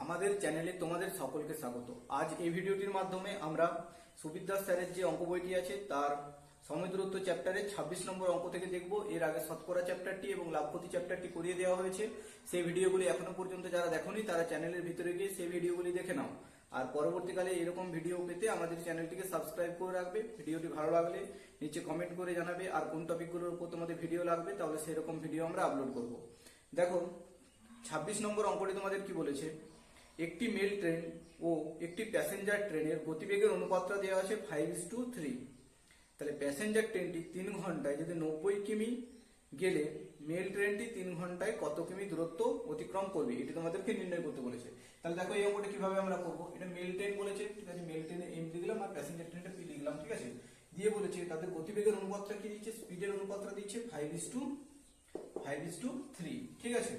আমাদের চ্যানেলে তোমাদের সকলকে স্বাগত। আজ এই ভিডিওটির মাধ্যমে আমরা সুবিদ্যা স্যারের যে অঙ্ক বইটি আছে তার সময় দূরত্ব চ্যাপ্টারে 26 নম্বর অঙ্ক থেকে দেখব। এর আগে শতকরা চ্যাপ্টারটি এবং লাভপতি চ্যাপ্টারটি করিয়ে দেওয়া হয়েছে। সেই ভিডিওগুলি এখনো পর্যন্ত যারা দেখোনি তারা চ্যানেলের ভিতরে গিয়ে সেই ভিডিওগুলি দেখে নাও। আর পরবর্তীকালে এরকম ভিডিও পেতে আমাদের চ্যানেলটিকে সাবস্ক্রাইব করে রাখবে। ভিডিওটি ভালো লাগলে নিচে কমেন্ট করে জানাবে আর কোন টপিকগুলোর উপর তোমাদের ভিডিও লাগবে, তাহলে সেরকম ভিডিও আমরা আপলোড করব। দেখো 26 নম্বর অঙ্কটি তোমাদের কি বলেছে, একটি মেল ট্রেন ও একটি প্যাসেঞ্জার ট্রেনের গতিবেগের অনুপাতটা দেওয়া আছে 5:3। তাহলে প্যাসেঞ্জার ট্রেনটি 3 ঘন্টায় যদি 90 কিমি গেলে মেল ট্রেনটি 3 ঘন্টায় কত কিমি দূরত্ব অতিক্রম করবে, এটি তোমাদেরকে নির্ণয় করতে বলেছে। তাহলে দেখো এই অঙ্কটা কিভাবে আমরা করব। এটা মেল ট্রেন বলেছে, ঠিক আছে, মেল ট্রেনে এম লিখলাম আর প্যাসেঞ্জার ট্রেনটা পি লিখলাম, ঠিক আছে। দিয়ে বলেছে তাদের গতিবেগের অনুপাতটা কি দিচ্ছে, স্পিডের অনুপাতটা দিচ্ছে 5:3, ঠিক আছে।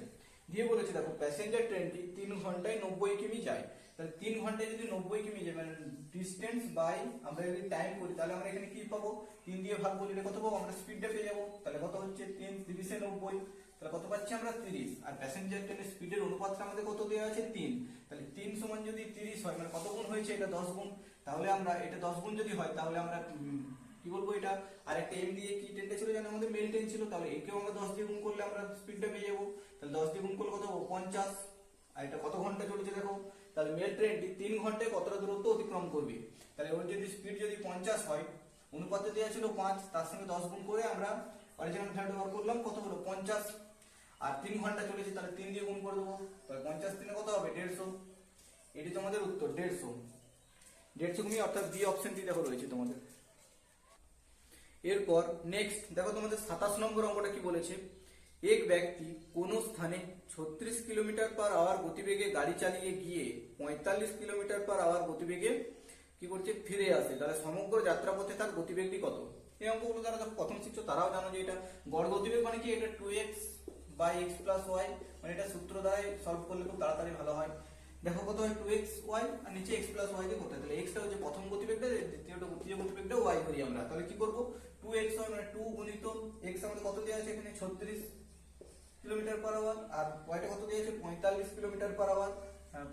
দিয়ে বলেছে দেখো প্যাসেঞ্জার ট্রেনটি 3 ঘন্টায় 90 কিমি যায়। তাহলে 3 ঘন্টায় যদি 90 কিমি যায় মানে ডিস্টেন্স বাই আমরা যদি টাইম করি তাহলে আমরা এখানে কি পাবো, 3 দিয়ে ভাগ করলে কত পাবো, আমরা স্পিডটা পেয়ে যাবো। তাহলে কত হচ্ছে 3 30 এ 90, তাহলে কত পাচ্ছি আমরা 30। আর প্যাসেঞ্জার ট্রেনের স্পিডের অনুপাতটা আমাদের কত দেওয়া আছে 3। তাহলে 3 সমান যদি 30 হয় মানে কত গুণ হয়েছে, এটা 10 গুণ। তাহলে আমরা এটা 10 গুণ যদি হয় তাহলে আমরা কি বলবো, এটা আর একটা এম দিয়ে কি ট্রেনটা ছিল জানো, আমাদের মেল ট্রেন ছিল। তাহলে একেও আমরা 10 দিয়ে গুণ করলে আমরা স্পিডটা পেয়ে যাবো। তাহলে 10 দিয়ে গুণ করলে কত হবে 50। আর এটা কত ঘন্টা চলেছে দেখো, তাহলে মেল ট্রেনটি 3 ঘন্টায় কতটা দূরত্ব অতিক্রম করবে। তাহলে ওর যদি স্পিড যদি 50 হয়, অনুপাতে দেওয়া ছিল 5, তার সঙ্গে 10 গুণ করে আমরা অরিজিনাল ভ্যালুটা বার করলাম, কত হলো 50। আর 3 ঘন্টা চলেছে তাহলে 3 দিয়ে গুণ করে দেবো, তাহলে 50 3 কত হবে 150। এটি তোমাদের উত্তর 150 কিমি, অর্থাৎ বি অপশনটি দেখো রয়েছে তোমাদের। এরপর নেক্সট দেখো তোমাদের 27 নম্বর অঙ্কটা কি বলেছে, এক ব্যক্তি কোন স্থানে 36 কিলোমিটার পার আওয়ার গতিবেগে গাড়ি চালিয়ে গিয়ে 45 কিলোমিটার পার আওয়ার গতিবেগে কি করছে ফিরে আসে। তাহলে সমগ্র যাত্রাপথে তার গতিবেগটি কত। এই অঙ্কগুলো যারা প্রথম শিখছো তারাও জানো যে এটা গড় গতিবেগ মানে কি, এটা 2x by x plus y, মানে এটা সূত্র দ্বারাই সলভ করলে খুব তাড়াতাড়ি ভালো হয়। দেখো কত হয় 2xy আর নিচে x প্লাস y দিয়ে করতে হয়। তাহলে x টা হচ্ছে প্রথম গতিবেগটা, দ্বিতীয় গতিবেগটা y করি আমরা। তাহলে কি করব, 2xy মানে 2 গুণিত x আমাদের কত দেওয়া আছে এখানে 36 কিলোমিটার পার আওয়ার, আর y টা কত দেওয়া আছে 45 kilometre per hour,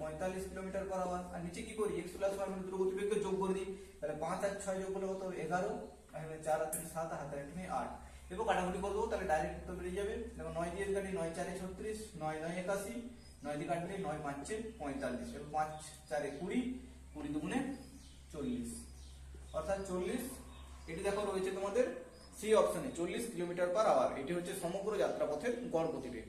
45 kilometre per hour. আর নিচে কি করি, x প্লাস y মানে দুটো গতিবেগকে যোগ করে দিই। তাহলে 5 আর 6 যোগ করলে কত হবে 11, আর এখানে 4 আর 3 7, আর হাতে এখানে 8। এরপর কাটাকুটি করে দেবো, তাহলে ডাইরেক্ট উত্তর বেরিয়ে যাবে। দেখো 9 দিয়ে কাটি, 9 4 এ 36, 9 9 81, 9 দিয়ে কাটলে 9 5 এ 45, এবং 5 4 এ 20, 20 দুগুণে 40, অর্থাৎ 40। এটি দেখো রয়েছে তোমাদের সি অপশনে 40 কিলোমিটার পার আওয়ার। এটি হচ্ছে সমগ্র যাত্রাপথের গড় গতিবেগ।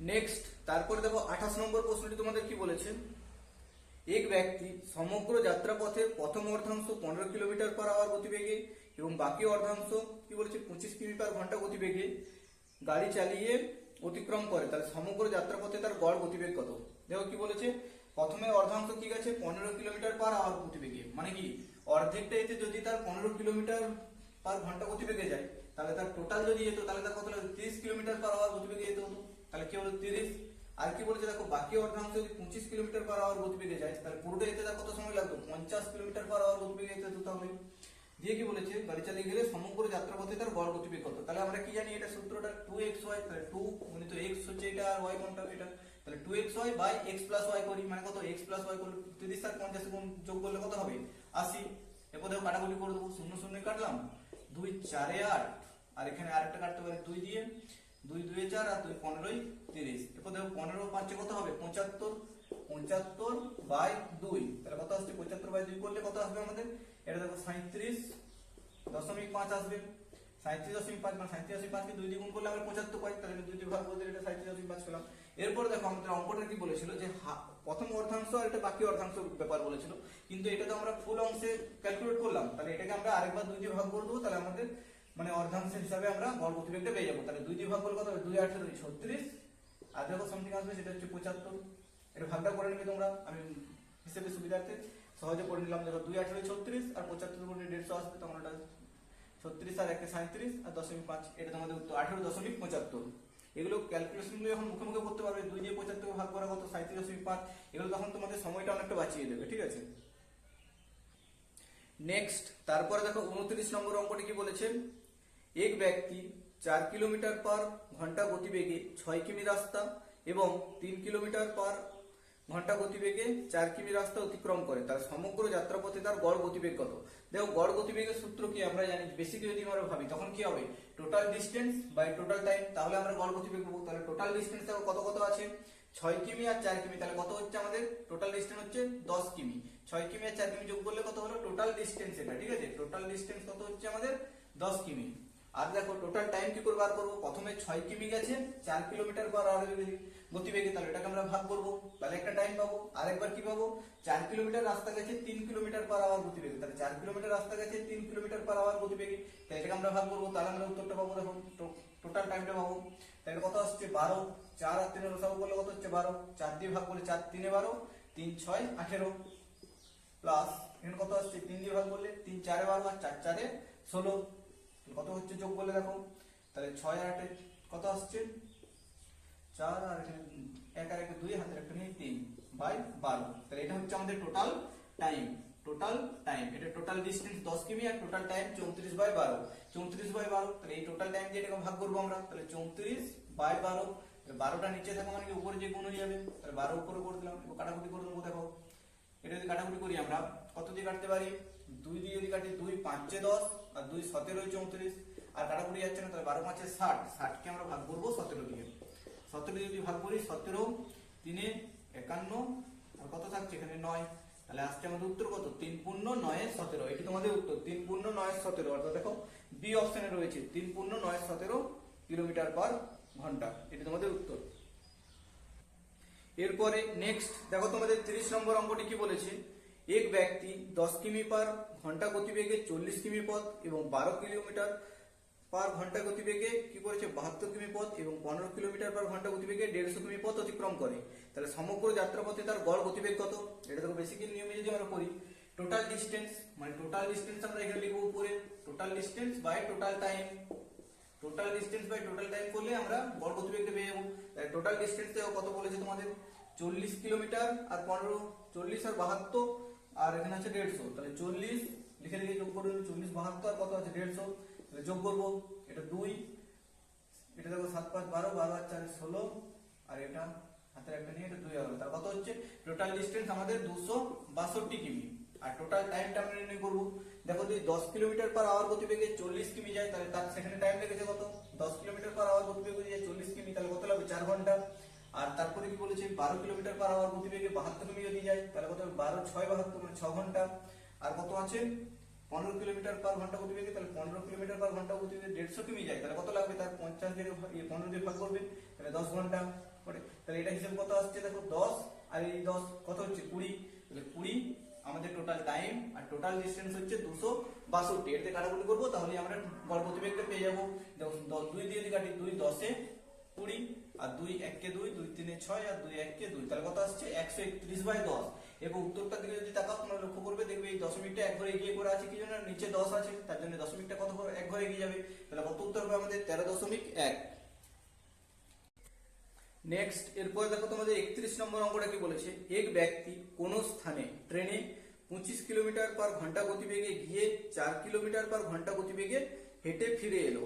নেক্সট তারপরে দেখো 28 নম্বর প্রশ্নটি তোমাদের কি বলেছে, এক ব্যক্তি সমগ্র যাত্রাপথের প্রথম অর্ধাংশ 15 কিলোমিটার পার আওয়ার গতিবেগে এবং বাকি অর্ধাংশ কি বলেছে 25 কিমি পার ঘন্টা গতিবেগে গাড়ি চালিয়ে অতিক্রম করে। তাহলে সমগ্র যাত্রাপথে তার গড় গতিবেগ কত। দেখো কি বলেছে, প্রথমে অর্ধাংশ কি আছে 15 কিলোমিটার পার আওয়ার গতিবেগে, মানে কি অর্ধেকটা এতে যদি তার 15 কিলোমিটার পার ঘন্টা গতিবেগে যায়, তাহলে তার টোটাল যদি যেত তাহলে তার কত লাগবে 30 কিলোমিটার পার আওয়ার গতিবেগে যেতে হতো। তাহলে কি হলো 30। আর কি বলেছে দেখো, বাকি অর্ধাংশ যদি 25 কিলোমিটার পার আওয়ার গতিবেগে যায়, তাহলে পুরোটা যেতে তার কত সময় লাগবে 50 কিলোমিটার পার আওয়ার গতিবেগে যেতে হতো। তাহলে দিয়ে কি বলেছে, গাড়ি চালিয়ে গেলে সমগ্র যাত্রাপথে তার গড় গতিবেগ কত। তাহলে আমরা কি জানি, এটা সূত্রটা 2xy, তাহলে 2 গুণিত x হচ্ছে এটা আর y কোনটা এটা, তাহলে 2xy by x plus y করি, মানে কত x প্লাস y করলে 30 আর 50 গুণ যোগ করলে কত হবে 80। এরপর দেখো কাটাকুটি করে দেবো, 0 0 কাটলাম, 2 4 এ 8, আর এখানে আরেকটা কাটতে পারি 2 দিয়ে, 2 2 এ 4 আর 2 15 এ 30। এরপর দেখো 15 5 এ কত হবে 75, 75 বাই 2, তাহলে কত আসছে 75 বাই 2 করলে কত আসবে আমাদের, এটা দেখো 37.5 আসবে। 37.5 মানে 37.5 কে 2 দিয়ে গুণ করলে আমরা 75 পাই, তাহলে 2 দিয়ে ভাগ করে দিলে এটা 37.5 পেলাম। এরপর দেখো আমাদের অঙ্কটা কি বলেছিল যে প্রথম অর্ধাংশ আর এটা বাকি অর্ধাংশ ব্যাপার বলেছিল, কিন্তু এটা তো আমরা ফুল অংশে ক্যালকুলেট করলাম, তাহলে এটাকে আমরা আরেকবার 2 দিয়ে ভাগ করে দেবো, তাহলে আমাদের মানে অর্ধাংশের হিসাবে আমরা গড় গতিবেগটা পেয়ে যাবো। তাহলে 2 দিয়ে ভাগ করলে কত হবে 2 8 36, আর দেখো সামথিং আসবে সেটা হচ্ছে 75। এটা ভাগটা করে নেবে তোমরা, আমি হিসেবে সুবিধার্থে সহজে করে নিলাম। দেখো 2 8 36 আর 75 গুণে 150 আসবে, তখন এটা 36 আর 1 37 আর 0.5, এটা তোমাদের উত্তর 18.75। এগুলো ক্যালকুলেশনগুলো যখন মুখে মুখে করতে পারবে, 2 দিয়ে 75 ভাগ করা কত 37.5, এগুলো তখন তোমাদের সময়টা অনেকটা বাঁচিয়ে দেবে, ঠিক আছে। নেক্সট তারপরে দেখো 29 নম্বর অঙ্কটি কি বলেছে, এক ব্যক্তি 4 কিলোমিটার পার ঘন্টা গতিবেগে 6 কিমি রাস্তা এবং 3 কিলোমিটার/ঘন্টা গতিবেগে 4 কিমি রাস্তা অতিক্রম করে, তার সমগ্র যাত্রাপথে তার গড় গতিবেগ কত? দেখো গড় গতিবেগের সূত্র কি আমরা জানি, বেসিক্যালি যদি আমরা ভাবি তখন কি হবে, total distance by total time, তাহলে আমরা গড় গতিবেগ পাবো। তাহলে টোটাল ডিস্টেন্স দেখো কত কত আছে, 6 কিমি আর 4 কিমি, তাহলে কত হচ্ছে আমাদের টোটাল ডিস্টেন্স হচ্ছে 10 কিমি। 6 কিমি আর 4 কিমি যোগ করলে কত হলো টোটাল ডিস্টেন্স, এটা ঠিক আছে, টোটাল ডিস্টেন্স কত হচ্ছে আমাদের 10 কিমি। আর দেখো টোটাল টাইম কি করে বার করবো, প্রথমে 6 কিমি গেছে 4 কিলোমিটার/আওয়ার গতিবেগে, তাহলে এটাকে আমরা ভাগ করবো, তাহলে একটা টাইম পাবো। আরেকবার কি পাবো, 4 কিলোমিটার রাস্তা গেছে 3 কিলোমিটার/আওয়ার গতিবেগে, তাহলে 4 কিলোমিটার রাস্তা গেছে 3 কিলোমিটার/আওয়ার গতিবেগে, তাহলে এটাকে আমরা ভাগ করবো, তাহলে আমরা উত্তরটা পাবো। দেখো টোটাল টাইমটা পাবো, তাহলে কত আসছে 12, 4 আর 3 এর লসাগু করলে কত হচ্ছে 12, 4 দিয়ে ভাগ করলে 4 3 12, 3 6 18 প্লাস এখানে কত আসছে 3 দিয়ে ভাগ করলে 3 4 12 আর 4 4 16, কত হচ্ছে যোগ করলে দেখো, তাহলে 6 আর 8 কত আসছে 4 আর এখানে 1 আর 1 2, হাতের একটা নিয়ে 3 বাই 12, তাহলে এটা হচ্ছে আমাদের টোটাল টাইম। টোটাল টাইম, এটা টোটাল ডিসটেন্স 10 কিমি আর টোটাল টাইম 34/12, 34/12, তাহলে এই টোটাল টাইম দিয়ে এটাকে ভাগ করবো আমরা, তাহলে 34/12, 12টা নিচে থাকা মানে কি উপরে যে গুণ হয়ে যাবে, তাহলে 12 উপরে করে দিলাম, এবার কাটাকুটি করে দেবো। দেখো এটা যদি কাটাকুটি করি আমরা কত দিয়ে কাটতে পারি, 2 দিয়ে যদি কাটি 2 5 10 আর 2 17 34, আর কাটাকুটি যাচ্ছে না, তাহলে 12 5 60, 60 কে আমরা ভাগ করবো 17 দিয়ে, 17 যদি ভাগ করি 17 3 51 আর কত থাকছে এখানে 9, তাহলে আসছে আমাদের উত্তর কত, 3 পূর্ণ 9 17, এটি তোমাদের উত্তর 3 পূর্ণ 9 17, অর্থাৎ দেখো বি অপশনে রয়েছে 3 পূর্ণ 9 17 কিলোমিটার/ঘন্টা, এটি তোমাদের উত্তর। এরপরে নেক্সট দেখো তোমাদের 30 নম্বর অঙ্কটি কি বলেছে, এক ব্যক্তি 10 কিমি/ঘন্টা গতিবেগে 40 কিমি পথ এবং 12 কিলোমিটার/ঘন্টা গতিবেগে কি করেছে 72 কিমি পথ এবং 15 কিলোমিটার/ঘন্টা গতিবেগে 150 কিমি পথ অতিক্রম করে, তাহলে সমগ্র যাত্রাপথে তার গড় গতিবেগ কত? এটা দেখো বেসিক্যালি নিয়মে যদি আমরা করি, টোটাল ডিস্টেন্স মানে টোটাল ডিস্টেন্স আমরা এখানে লিখবো উপরে, total distance by total time, total distance by total time করলে আমরা গড় গতিবেগটা পেয়ে যাবো। তাহলে টোটাল ডিস্টেন্স কত বলেছে তোমাদের 40 কিলোমিটার আর 15, 40 আর 72 আর এখানে আছে 150, তাহলে 40 লিখে লিখে যোগ করে 40 72 আর কত আছে 150, তাহলে যোগ করবো, এটা 2, এটা দেখো 7 5 12, 12 আর 4 16 আর এটা হাতের একটা নিয়ে এটা 2 হলো, তার কত হচ্ছে টোটাল ডিস্টেন্স আমাদের 262 কিমি। আর টোটাল টাইমটা আমরা নির্ণয় করব, দেখো যদি 10 কিলোমিটার/আওয়ার গতিবেগে 40 কিমি যায়, তাহলে তার সেখানে টাইম লেগেছে কত, 10 কিলোমিটার/আওয়ার গতিবেগে যায় 40 কিমি, তাহলে কত লাগবে 4 ঘন্টা। আর তারপরে কি বলেছে 12 কিলোমিটার/আওয়ার গতিবেগে 72 কিমি যদি যায়, তাহলে কত 12 6 72 মানে 6 ঘন্টা। আর কত আছে 15 কিলোমিটার/ঘন্টা গতিবেগে, তাহলে 15 কিলোমিটার/ঘন্টা গতিবেগে 150 কিমি যায়, তাহলে কত লাগবে, তার 50 দিয়ে 15 দিয়ে ভাগ করবে, তাহলে 10 ঘন্টা। তাহলে এটা হিসাব কত আসছে দেখো 10 আর এই 10 কত হচ্ছে 20, তাহলে 20 আমাদের টোটাল টাইম আর টোটাল ডিসটেন্স হচ্ছে 262, এটাতে কাটাকুটি করবো তাহলে আমরা গড় গতিবেগটা পেয়ে যাবো। দেখো 2 দিয়ে যদি কাটি 2 10 এ 20 আর 2 1 কে 2, 2 3 এ 6 আর 2 1 কে 2, তাহলে কত আসছে 131/10। এবং উত্তরটার দিকে যদি তাকাও তোমরা লক্ষ্য করবে, দেখবে এই দশমিকটা এক ঘরে এগিয়ে করে আছে, কি জন্য নিচে 10 আছে, তার জন্য দশমিকটা কত করে এক ঘরে এগিয়ে যাবে, তাহলে কত উত্তর হবে আমাদের 13.1। নেক্সট এরপরে দেখো তোমাদের 31 নম্বর অঙ্কটা কি বলেছে, এক ব্যক্তি কোন স্থানে ট্রেনে 25 কিলোমিটার/ঘন্টা গতিবেগে গিয়ে 4 কিলোমিটার/ঘন্টা গতিবেগে হেঁটে ফিরে এলো,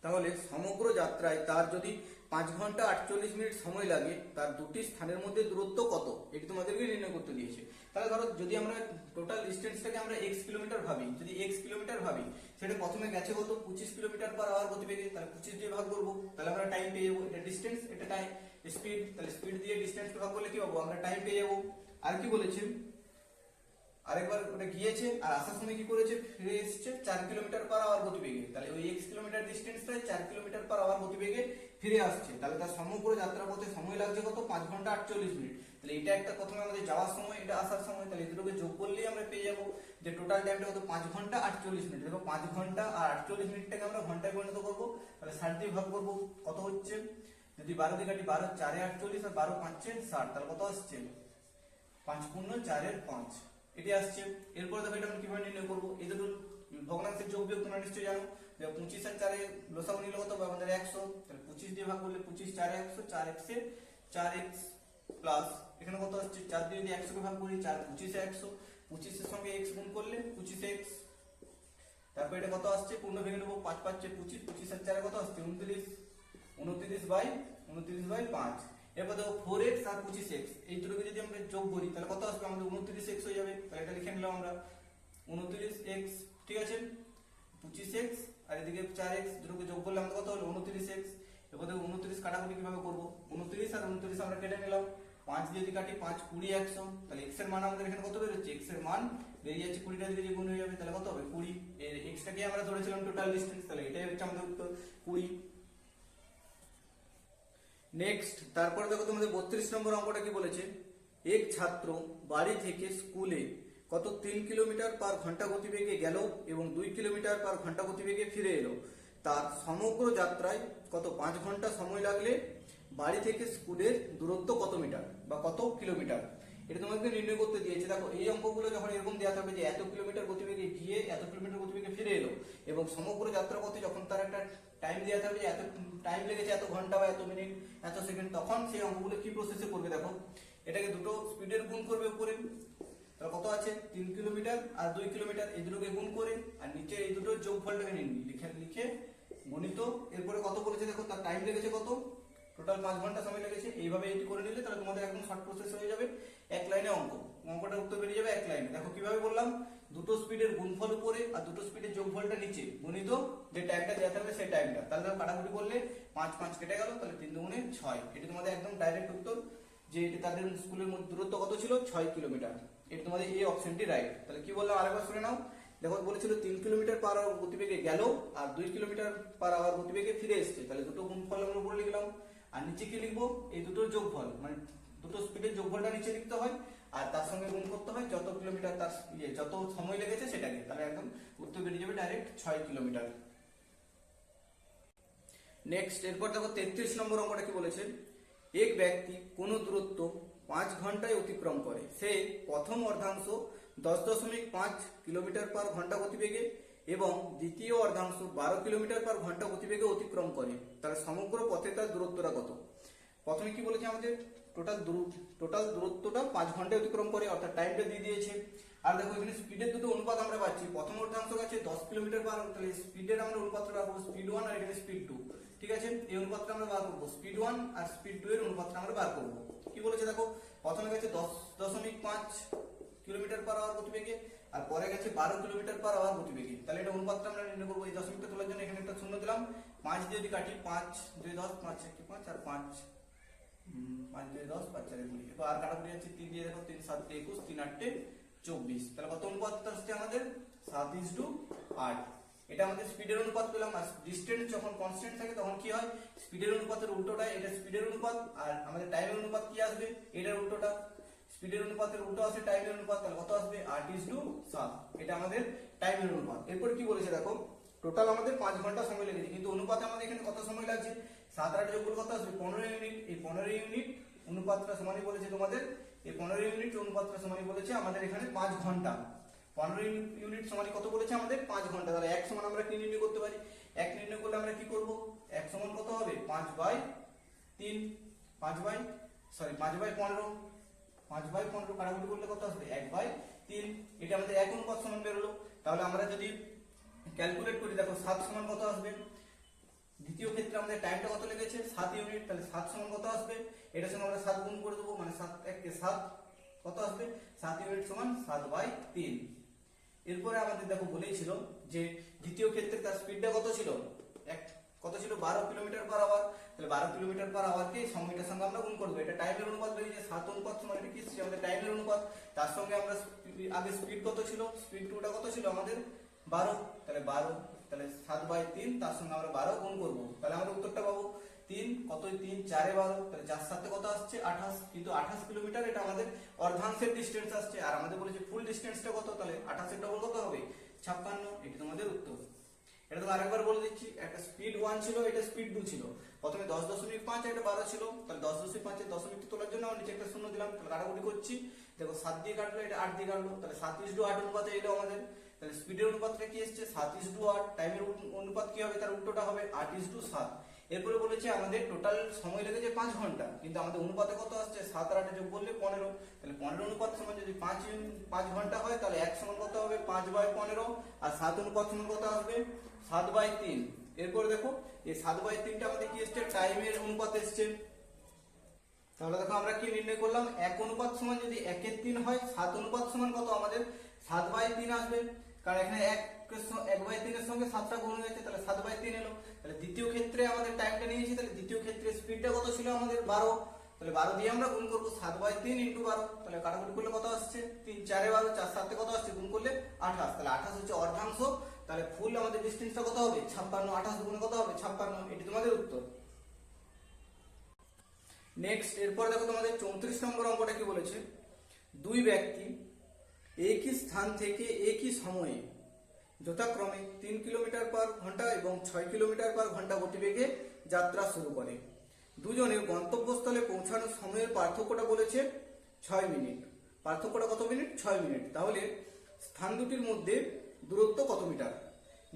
তাহলে সমগ্র যাত্রায় তার যদি 5 ঘন্টা 48 মিনিট সময় লাগে, তার দুটি স্থানের মধ্যে দূরত্ব কত, এটি তোমাদেরকে নির্ণয় করতে দিয়েছে। তাহলে ধরো যদি আমরা টোটাল ডিস্টেন্সটাকে আমরা x কিলোমিটার ভাবি, যদি x কিলোমিটার ভাবি, সেটা প্রথমে গেছে কত 25 কিলোমিটার/আওয়ার গতিবেগে, তাহলে 25 দিয়ে ভাগ করবো, তাহলে আমরা টাইম পেয়ে যাবো, এটা ডিস্টেন্স এটা টাইম স্পিড, তাহলে স্পিড দিয়ে ডিস্টেন্স ভাগ করলে কি পাবো আমরা টাইম পেয়ে যাবো। আর কি বলেছে আরেকবার ওটা গিয়েছে আর আসার সময় কি করেছে ফিরে এসেছে 4 কিলোমিটার/আওয়ার গতিবেগে, তাহলে ওই x কিলোমিটার ডিস্টেন্সটাই 4 কিলোমিটার/আওয়ার গতিবেগে ফিরে আসছে, তাহলে তার সমগ্র যাত্রাপথে সময় লাগছে কত 5 ঘন্টা 48 মিনিট। তাহলে এটা একটা প্রথমে আমাদের যাওয়ার সময়, এটা আসার সময়, তাহলে এই দুটোকে যোগ করলেই আমরা পেয়ে যাবো যে টোটাল টাইমটা কত 5 ঘন্টা 48 মিনিট। দেখো 5 ঘন্টা আর 48 মিনিটটাকে আমরা ঘন্টায় পরিণত করবো, তাহলে 60 দিয়ে ভাগ করবো, কত হচ্ছে যদি 12 দিয়ে কাটি 12 4 এ 48 আর 12 5 এ 60, তাহলে কত আসছে 5 পূর্ণ 4 এর 5, এটি আসছে। এরপরে দেখো এটা আমরা কিভাবে নির্ণয় করবো, এই দুটো ভগ্নাংশের যোগ বিয়োগ তোমরা নিশ্চয়ই জানো, 25 আর 4 এর লসাগু নিলে কত হবে আমাদের 100, তাহলে 25 দিয়ে ভাগ করলে 25 4 100, 4 x এ 4x প্লাস এখানে কত আসছে 4 দিয়ে যদি 100 কে ভাগ করি 4 25 এ 100, 25 এর সঙ্গে x গুণ করলে 25x, তারপর এটা কত আসছে পূর্ণ ভেঙে নেবো 5 5 25, 25 আর 4 কত আসছে 29, 29/29, 29/5। এরপর দেখো 4x আর 25x এই দুটোকে যদি আমরা যোগ করি তাহলে কত আসবে আমাদের 29x হয়ে যাবে। তাহলে এটা লিখে নিলাম আমরা 29x, ঠিক আছে। 25x আর এদিকে 4x দুটোকে যোগ করলে আমাদের কত হলো 29x। এরপর দেখো 29 কাটাকুটি কিভাবে করবো, 29 আর 29 আমরা কেটে নিলাম, 5 দিয়ে যদি কাটি 5 20 100, তাহলে x এর মান আমাদের এখানে কত বেরোচ্ছে, x এর মান বেরিয়ে যাচ্ছে 20টা দিকে যে গুণ হয়ে যাবে, তাহলে কত হবে 20। এর x টাকে আমরা ধরেছিলাম টোটাল ডিসটেন্স, তাহলে এটাই হচ্ছে আমাদের উত্তর 20। নেক্সট তারপর দেখো তোমাদের 32 নম্বর অঙ্কটা কি বলেছে, এক ছাত্র বাড়ি থেকে স্কুলে কত 3 কিলোমিটার পার ঘন্টা গতিবেগে গেল এবং 2 কিলোমিটার পার ঘন্টা গতিবেগে ফিরে এলো। তার সমগ্র যাত্রায় কত 5 ঘন্টা সময় লাগলে বাড়ি থেকে স্কুলের দূরত্ব কত মিটার বা কত কিলোমিটার। এটা তোমাকে নির্ণয় করতে দিয়েছে। দেখো এই অঙ্কগুলো যখন এরকম দেওয়া থাকবে যে এত কিলোমিটার গতিবেগে গিয়ে এত কিলোমিটার গতিবেগে ফিরে এলো এবং সমগ্র যাত্রা পথে যখন তার একটা টাইম দেওয়া থাকবে যে এত টাইম লেগেছে এত ঘন্টা বা এত মিনিট এত সেকেন্ড, তখন সেই অঙ্কগুলো কি প্রসেসে করবে দেখো, এটাকে দুটো স্পিডের গুণ করবে উপরে, তাহলে কত আছে 3 কিলোমিটার আর 2 কিলোমিটার এই দুটোকে গুণ করে আর নিচে এই দুটোর যোগফলটাকে লিখে গণিত। এরপরে কত বলেছে দেখো, তার টাইম লেগেছে কত, টোটাল 5 ঘন্টা সময় লেগেছে। এইভাবে এটি করে নিলে তাহলে তোমাদের একদম শর্ট প্রসেস হয়ে যাবে, এক লাইনে অঙ্কটার উত্তর বেরিয়ে যাবে এক লাইনে। দেখো কিভাবে বললাম, দুটো স্পিডের গুণফল উপরে আর দুটো স্পিডের যোগফলটা নিচে গণিত, যে টাইমটা দেওয়া থাকবে সেই টাইমটা। তাহলে দেখো কাটাকুটি করলে 5 5 কেটে গেল, তাহলে 3 দুগুণে 6। এটি তোমাদের একদম ডাইরেক্ট উত্তর, যে এটি তাদের স্কুলের মধ্যে দূরত্ব কত ছিল 6 কিলোমিটার। এটি তোমাদের এই অপশনটি রাইট। তাহলে কি বললাম আরেকবার শুনে নাও। দেখো বলেছিল 3 কিলোমিটার পার আওয়ার গতিবেগে গেল আর 2 কিলোমিটার পার আওয়ার গতিবেগে ফিরে এসেছে, তাহলে দুটো গুণফল আমরা উপরে লিখলাম আর নিচে কি লিখবো, এই দুটোর যোগফল, মানে দুটো স্পিডের যোগফলটা নিচে লিখতে হয় আর তার সঙ্গে গুণ করতে হয় যত কিলোমিটার তার যত সময় লেগেছে সেটাকে, তাহলে একদম উত্তর বেরিয়ে যাবে ডাইরেক্ট 6 কিলোমিটার। নেক্সট এরপর দেখো 33 নম্বর অঙ্কটা কি বলেছে, এক ব্যক্তি কোনো দূরত্ব 5 ঘন্টায় অতিক্রম করে, সে প্রথম অর্ধাংশ 10.5 কিলোমিটার পার ঘন্টা গতিবেগে এবং দ্বিতীয় অর্ধাংশ 12 কিলোমিটার পার ঘন্টা গতিবেগে অতিক্রম করে, তাহলে সমগ্র পথে তার দূরত্বটা কত। প্রথমে কি বলেছে আমাদের, টোটাল দূরত্বটা 5 ঘন্টায় অতিক্রম করে, অর্থাৎ টাইমটা দিয়ে দিয়েছে। আর দেখো এখানে স্পিডের দুটো অনুপাত আমরা পাচ্ছি, প্রথম অর্ধাংশ আছে 10 কিলোমিটার পার, তাহলে স্পিডের আমরা অনুপাতটা পাবো স্পিড 1 আর এখানে স্পিড 2, ঠিক আছে। এই অনুপাতটা আমরা বার করবো, স্পিড 1 আর স্পিড 2 এর অনুপাতটা আমরা বার করবো। কি বলেছে দেখো, প্রথমে গেছে 10.5 কিলোমিটার পার আওয়ার গতিবেগে আর পরে গেছে 12 কিলোমিটার পার আওয়ার গতিবেগে, তাহলে এটা অনুপাতটা আমরা নির্ণয় করবো। এই দশমিকটা তোলার জন্য এখানে একটা শূন্য দিলাম, 5 দিয়ে যদি কাটি 5 2 10 5 1 5 আর 5 5 2 10 5 4 20, এরপর আর কাটাকুটি আছে 3 দিয়ে দেখো 3 7 21 3 8 24, তাহলে কত অনুপাত আসছে আমাদের 7:8। এটা আমাদের স্পিডের অনুপাত পেলাম। আর ডিসটেন্স যখন কনস্ট্যান্ট থাকে তখন কি হয়, স্পিডের অনুপাতের উল্টোটা, এটা স্পিডের অনুপাত আর আমাদের টাইমের অনুপাত কি আসবে, এটার উল্টোটা। স্পিডের অনুপাতের উল্টো আসে টাইমের অনুপাত, তাহলে কত আসবে 8:7, এটা আমাদের টাইমের অনুপাত। এরপর কি বলেছে দেখো, টোটাল আমাদের 5 ঘন্টা সময় লেগেছে কিন্তু অনুপাতে আমাদের এখানে কত সময় লাগছে, 7 8 যোগ করলে কত আসবে 15 ইউনিট। এই 15 ইউনিট অনুপাতটা সমানই বলেছে তোমাদের, এই 15 ইউনিট অনুপাতটা সমানই বলেছে আমাদের এখানে 5 ঘন্টা। 15 ইউনিট সমানই কত বলেছে আমাদের 5 ঘন্টা। তাহলে 1 সমান আমরা কি নির্ণয় করতে পারি, 1 নির্ণয় করলে আমরা কি করব, 1 সমান কত হবে 5/3, 5/15, 5/15 কাটাকুটি করলে কত আসবে 1/3। এটা আমাদের 1 অনুপাত সমান বেরোলো। তাহলে আমরা যদি ক্যালকুলেট করি দেখো 7 সমান কত আসবে, দ্বিতীয় ক্ষেত্রে আমাদের টাইমটা কত লেগেছে 7 ইউনিট, তাহলে 7 সমান কত আসবে, এটার সঙ্গে আমরা 7 গুণ করে দেবো, মানে 7 1 কে 7 কত আসবে 7 ইউনিট সমান 7/3। এরপরে আমাদের দেখো বলেছিল যে দ্বিতীয় ক্ষেত্রে তার স্পিডটা কত ছিল, কত ছিল 12 কিলোমিটার পার আওয়ার, তাহলে 12 কিলোমিটার পার আওয়ারকে সময়টার সঙ্গে আমরা গুণ করবো। এটা টাইমের অনুপাত বেরিয়েছে 7 অনুপাত সমান এটা কি আমাদের টাইমের অনুপাত, তার সঙ্গে আমরা আগে স্পিড কত ছিল, স্পিড 2টা কত ছিল আমাদের 12, তাহলে 12, তাহলে 7/3 তার সঙ্গে আমরা 12 গুণ করবো, তাহলে আমরা উত্তরটা পাবো 3 কত 3 4 এ 12, তাহলে 4 7 কত আসছে 28, কিন্তু 28 কিলোমিটার এটা আমাদের অর্ধাংশের ডিসটেন্স আসছে। আর আমাদের বলেছে ফুল ডিসটেন্সটা কত, তাহলে 28 এর ডবল কত হবে 56, এটা তোমাদের উত্তর। এটা তো আরেকবার বলে দিচ্ছি, একটা স্পিড 1 ছিল, এটা স্পিড 2 ছিল। প্রথমে 10.5 এটা 12 ছিল, তাহলে 10.5 এর দশমিকটা তোলার জন্য আমরা নিচে একটা শূন্য দিলাম। তাহলে কাটাকুটি করছি, দেখো 7 দিয়ে কাটলো, এটা 8 দিয়ে কাটলো, তাহলে 7:8 অনুপাতে এলো আমাদের। তাহলে স্পিডের অনুপাতটা কি এসেছে 7:8, টাইমের অনুপাত কি হবে তার উল্টোটা হবে 8:7। এরপরে বলেছে আমাদের টোটাল সময় লেগেছে 5 ঘন্টা, কিন্তু আমাদের অনুপাতে কত আসছে 7 আর 8 যোগ করলে 15, তাহলে 15 অনুপাত সমান যদি 5 ঘন্টা হয় তাহলে 1 সমান কত হবে 5/15 আর 7 অনুপাত সমান কত আসবে 7/3। এরপর দেখো এই 7/3টা আমাদের কি এসছে, টাইমের অনুপাত এসছে। তাহলে দেখো আমরা কি নির্ণয় করলাম, 1 অনুপাত সমান যদি 1/3 হয়, 7 অনুপাত সমান কত আমাদের 7/3 আসবে, কারণ এখানে 1/3 এর সঙ্গে 7টা গুণ হয়ে যাচ্ছে, তাহলে 7/3 এলো। তাহলে দ্বিতীয় ক্ষেত্রে আমাদের টাইমটা নিয়েছি, তাহলে দ্বিতীয় ক্ষেত্রে স্পিডটা কত ছিল আমাদের 12, তাহলে 12 দিয়ে আমরা গুণ করবো 7/3 × 12, তাহলে কাটাকুটি করলে কত আসছে 3 4 12, 4 7 কত আসছে গুণ করলে 28, তাহলে 28 হচ্ছে অর্ধাংশ, তাহলে ফুল আমাদের ডিসটেন্সটা কত হবে 56, 28 গুণে কত হবে 56, এটি তোমাদের উত্তর। নেক্সট এরপর দেখো তোমাদের 34 নম্বর অঙ্কটা কি বলেছে, দুই ব্যক্তি একই স্থান থেকে একই সময়ে যথাক্রমে 3 কিলোমিটার পার ঘন্টা এবং 6 কিলোমিটার পার ঘন্টা গতিবেগে যাত্রা শুরু করে। দুজনের গন্তব্যস্থলে পৌঁছানোর সময়ের পার্থক্যটা বলেছে 6 মিনিট। পার্থক্যটা কত মিনিট, 6 মিনিট। তাহলে স্থান দুটির মধ্যে দূরত্ব কত মিটার,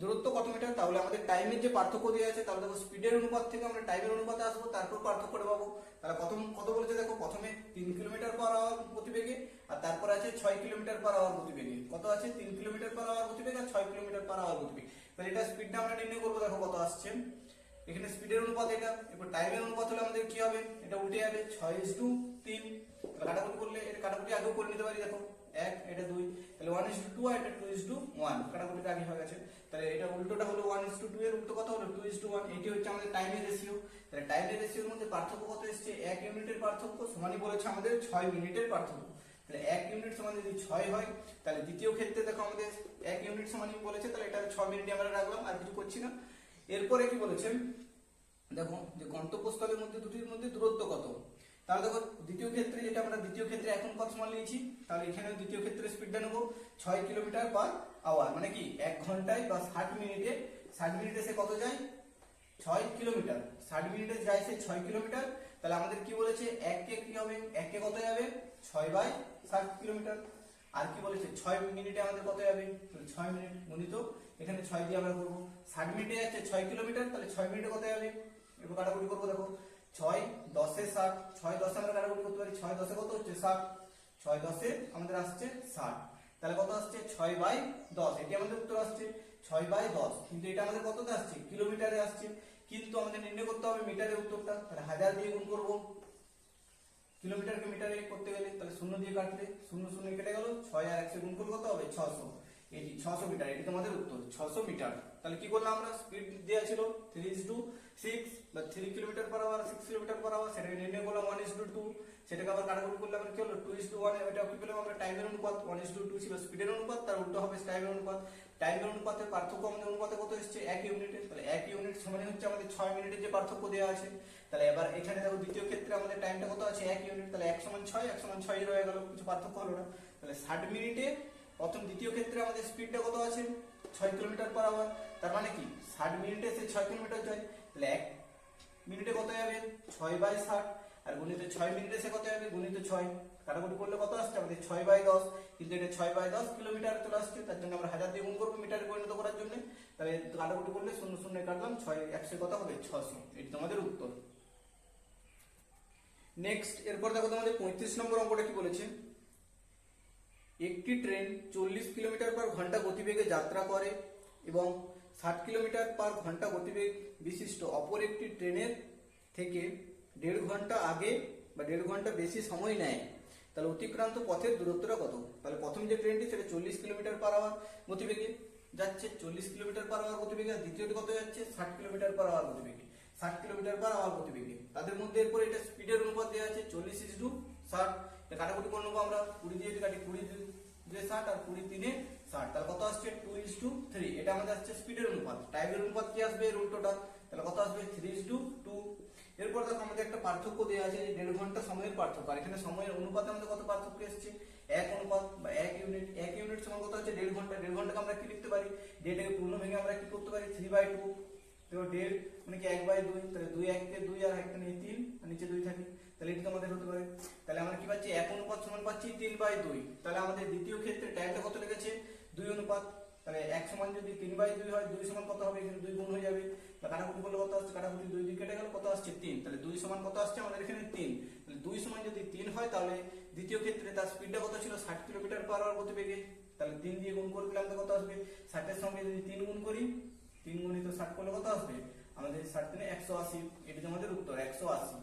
দূরত্ব কত মিটার, তাহলে আমাদের টাইমের যে পার্থক্য দেওয়া আছে, তাহলে দেখো স্পিডের অনুপাত থেকে আমরা টাইমের অনুপাতে আসবো, তারপর পার্থক্যটা পাবো। তাহলে প্রথম কত বলেছে দেখো, প্রথমে 3 কিলোমিটার পার আওয়ার গতিবেগে, আর তারপর আছে 6 কিলোমিটার পার আওয়ার গতিবেগে। কত আছে 3 কিলোমিটার পার আওয়ার গতিবেগ আর 6 কিলোমিটার পার আওয়ার গতিবেগ। তাহলে এটা স্পিডটা আমরা নির্ণয় করবো, দেখো কত আসছে, এখানে স্পিডের অনুপাত এটা, এরপর টাইমের অনুপাত হলে আমাদের কি হবে, এটা উল্টে যাবে 6:3। কাটাকুটি করলে এটা কাটাকুটি আগেও করে নিতে পারি, দেখো 1 এটা 2, তাহলে 1:2 আর এটা 2:1, কাটাকুটিটা আগে হয়ে গেছে। তাহলে এটা উল্টোটা হলো 1:2 এর উল্টো কত হলো 2:1, এটি হচ্ছে আমাদের টাইমের রেশিও। তাহলে টাইমের রেশিওর মধ্যে পার্থক্য কত এসেছে, 1 ইউনিটের পার্থক্য সমানই বলেছে আমাদের 6 মিনিটের পার্থক্য। তাহলে 1 ইউনিট সমান যদি 6 হয়, তাহলে দ্বিতীয় ক্ষেত্রে দেখো আমাদের 1 ইউনিট সমানই বলেছে, তাহলে এটা 6 মিনিট আমরা রাখলাম, আর কিছু করছি না। এরপরে কি বলেছে দেখো, যে গন্তব্যস্থলের মধ্যে দুটির মধ্যে দূরত্ব কত। তাহলে দেখো দ্বিতীয় ক্ষেত্রে যেটা আমরা দ্বিতীয় ক্ষেত্রে এখন কত সমান নিয়েছি, তাহলে এখানে দ্বিতীয় ক্ষেত্রে স্পিডটা নেবো 6 কিলোমিটার পার আওয়ার, মানে কি 1 ঘন্টায় বা 60 মিনিটে, 60 মিনিটে সে কত যায় 6 কিলোমিটার, 60 মিনিটে যায় সে 6 কিলোমিটার। তাহলে আমাদের কি বলেছে 1 কে কি হবে, 1 কে কত যাবে 6/60 কিলোমিটার। আর কি বলেছে 6 মিনিটে আমাদের কত যাবে, 6 মিনিট গুণিত এখানে 6 দিয়ে আমরা করবো, 60 মিনিটে যাচ্ছে 6 কিলোমিটার, তাহলে 6 মিনিটে কত যাবে, এবার কাটাকুটি করবো, দেখো 6 10 এ 60, 6 10 আমরা কাটাকুটি করতে পারি, 6 10 কত হচ্ছে 60, 6 10 আমাদের আসছে 60, তাহলে কত আসছে 6/10, এটি আমাদের উত্তর আসছে 6/10। কিন্তু এটা আমাদের কততে আসছে, কিলোমিটারে আসছে, কিন্তু আমাদের নির্ণয় করতে হবে মিটারের উত্তরটা। তাহলে 1000 দিয়ে গুণ করবো, কিলোমিটারকে মিটারে করতে গেলে, তাহলে 0 দিয়ে কাটলে 0 0 কেটে গেল, 6 আর 100 গুণ করলে কত হবে 600, এটি 600 মিটার, এটি তোমাদের উত্তর 600 মিটার। তাহলে কি করলাম আমরা, স্পিড দেওয়া ছিল 3:6 বা 3 kilometre per hour 6 kilometre per hour, সেটাকে নির্ণয় করলাম 1:2, সেটাকে আবার কাটাকুটি করলে আমরা কি হলো 2:1, এটা কি পেলাম আমরা টাইমের অনুপাত, 1:2 ছিল স্পিডের অনুপাত, তার উল্টো হবে টাইমের অনুপাত। টাইমের অনুপাতের পার্থক্য আমাদের অনুপাতে কত এসেছে 1 ইউনিটের, তাহলে 1 ইউনিট সমান হচ্ছে আমাদের 6 মিনিটের যে পার্থক্য দেওয়া আছে। তাহলে এবার এখানে দেখো দ্বিতীয় ক্ষেত্রে আমাদের টাইমটা কত আছে 1 ইউনিট, তাহলে 1 সমান 6, 1 সমান 6 রয়ে গেল, কিছু পার্থক্য হলো না। তাহলে 60 মিনিটে প্রথম দ্বিতীয় ক্ষেত্রে আমাদের স্পিডটা কত আছে 6 কিলোমিটার পার আওয়ার, তার মানে কি 60 মিনিটে সে 6 কিলোমিটার যায়, তাহলে 1 মিনিটে কত যাবে 6/60, আর গুণিত 6 মিনিটে সে কত যাবে গুণিত 6, কাটাকুটি করলে কত আসছে আমাদের 6/10, কিন্তু এটা 6/10 কিলোমিটার চলে আসছে, তার জন্য আমরা 1000 দিয়ে গুণ করবো মিটারে পরিণত করার জন্য। তাহলে কাটাকুটি করলে 0 0 কাটলাম, 6 100 কত হবে 600, এটি তোমাদের উত্তর। নেক্সট এরপর দেখো তোমাদের 35 নম্বর অঙ্কটা কি বলেছে, একটি ট্রেন 40 কিলোমিটার পার ঘন্টা গতিবেগে যাত্রা করে এবং 60 কিলোমিটার পার ঘন্টা গতিবেগ বিশিষ্ট অপর একটি ট্রেনের থেকে 1.5 ঘন্টা আগে বা 1.5 ঘন্টা বেশি সময় নেয়, তাহলে অতিক্রান্ত পথের দূরত্বটা কত। তাহলে প্রথম যে ট্রেনটি সেটা 40 কিলোমিটার পার আওয়ার গতিবেগে যাচ্ছে, 40 কিলোমিটার পার আওয়ার গতিবেগে, আর দ্বিতীয়টি কত যাচ্ছে 60 কিলোমিটার পার আওয়ার গতিবেগে, 60 কিলোমিটার পার আওয়ার গতিবেগে। তাদের মধ্যে এরপর এটা স্পিডের অনুপাত দেওয়া আছে 40:60, কাটাকুটি করে নেবো আমরা, 20 দিয়ে কাটি, 20 2 60 আর 20 3 60, তাহলে কত আসছে 2:3, এটা আমাদের আসছে স্পিডের অনুপাত। টাইমের অনুপাত কি আসবে এর উল্টোটা, তাহলে কত আসবে 3:2। এরপর দেখো আমাদের একটা পার্থক্য দেওয়া আছে 1.5 ঘন্টা সময়ের পার্থক্য, আর এখানে সময়ের অনুপাতে আমাদের কত পার্থক্য এসেছে 1 অনুপাত বা 1 ইউনিট, 1 ইউনিট সমান কত হচ্ছে 1.5 ঘন্টা, 1.5 ঘন্টাকে আমরা কি লিখতে পারি, ডেটাকে পূর্ণ ভেঙে আমরা কি করতে পারি 3/2, তো 1.5 মানে কি 1/2, তাহলে 2 1 কে 2 আর একটা নিয়ে 3 আর নিচে 2 থাকে, তাহলে এটা আমাদের হতে পারে। তাহলে আমরা কি পাচ্ছি 1 অনুপাত সমান পাচ্ছি 3/2, তাহলে আমাদের দ্বিতীয় ক্ষেত্রে টাইমটা কত লেগেছে 2 অনুপাত, তাহলে 1 সমান যদি 3/2 হয় 2 সমান কত হবে, এখানে 2 গুণ হয়ে যাবে, তাহলে কাটাকুটি করলে কত আসছে, কাটাকুটি 2 দিয়ে কেটে গেল, কত আসছে 3, তাহলে 2 সমান কত আসছে আমাদের এখানে 3, তাহলে 2 সমান যদি 3 হয়, তাহলে দ্বিতীয় ক্ষেত্রে তার স্পিডটা কত ছিল 60 কিলোমিটার পার আওয়ার গতিবেগে, তাহলে 3 দিয়ে গুণ করে দিলে আমাদের কত আসবে, 60 এর সঙ্গে যদি 3 গুণ করি 3 গুণিত 60 করলে কত আসবে আমাদের 60 × 180, এটা আমাদের উত্তর 180।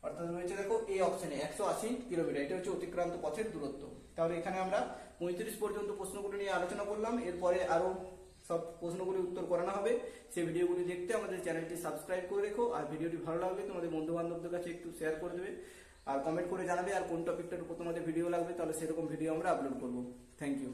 অর্থাৎ রয়েছে দেখো এই অপশনে 180 কিলোমিটার, এটা হচ্ছে অতিক্রান্ত পথের দূরত্ব। তাহলে এখানে আমরা 35 পর্যন্ত প্রশ্নগুলো নিয়ে আলোচনা করলাম। এরপরে আরো সব প্রশ্নগুলি উত্তর করানো হবে। সেই ভিডিওগুলি দেখতে আমাদের চ্যানেলটি সাবস্ক্রাইব করে রেখো। আর ভিডিওটি ভালো লাগলে তোমাদের বন্ধু বান্ধবদের কাছে একটু শেয়ার করে দেবে, আর কমেন্ট করে জানাবে আর কোন টপিকটার উপর তোমাদের ভিডিও লাগবে, তাহলে সেরকম ভিডিও আমরা আপলোড করবো। Thank you.